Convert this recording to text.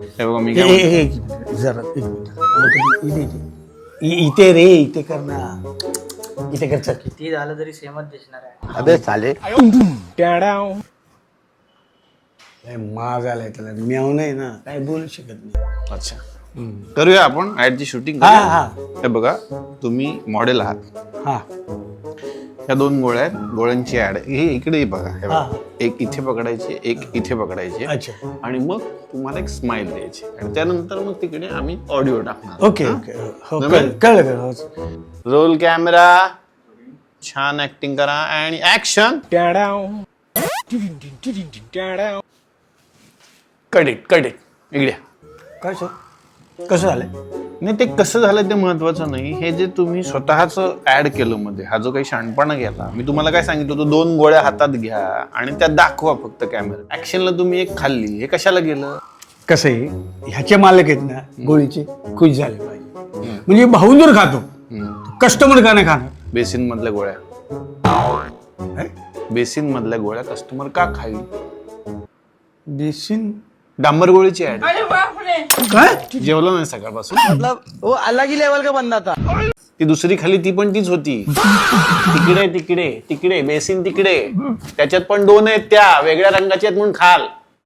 हे बघा मी जरा इथे रे, इथे कर ना, इथे कर. चल. किती झालं तरी सेमच दिसणार आहे. अबे साले माग आलाय त्याला, म्याव नाही ना, काय बोलू शकत नाही. अच्छा करूया आपण ऍडची शूटिंग. हा हा हे बघा तुम्ही मॉडेल आहात, हा या 2 गोळ्या आहेत, गोळ्यांची ऍड हे इकडे बघा. हे बघा हा. एक इथे पकडायची, एक इथे पकडायची अच्छा. आणि मग तुम्हाला एक स्माइल द्यायची आणि त्यानंतर मग तिकडे आम्ही ऑडिओ टाकणार. Okay okay. हो कळलं. रोल कॅमेरा, छान ऍक्टिंग करा आणि ऍक्शन. कट इट इकडे. कसं झालंय? नाही ते कसं झालं ते महत्वाचं नाही, हे जे तुम्ही स्वतःच ऍड केलं मध्ये, हा जो काही शहाणपणा केला. मी तुम्हाला काय सांगितलं होतं, 2 गोळ्या हातात घ्या आणि त्या दाखवा फक्त कॅमेरा. ऍक्शनला तुम्ही एक खाल्ली, हे कशाला गेलं? कसं आहे, ह्याचे मालक आहेत ना गोळीचे, खुश झाले पाहिजे. म्हणजे भाऊ जर खातो, कस्टमर का नाही खाणार? बेसिन मधल्या गोळ्या, बेसिन मधल्या गोळ्या कस्टमर का खाईल? बेसिन डांबर गोळीची ऍड. काय जेवलं नाही सकाळपासून? मतलब वो अलग ही लेवल का बंदा था. ती दुसरी खाली, ती पण तीच होती. तिकडे तिकडे तिकडे बेसिन तिकडे, त्याच्यात पण 2 आहेत, त्या वेगळ्या रंगाच्या आहेत म्हणून खाल.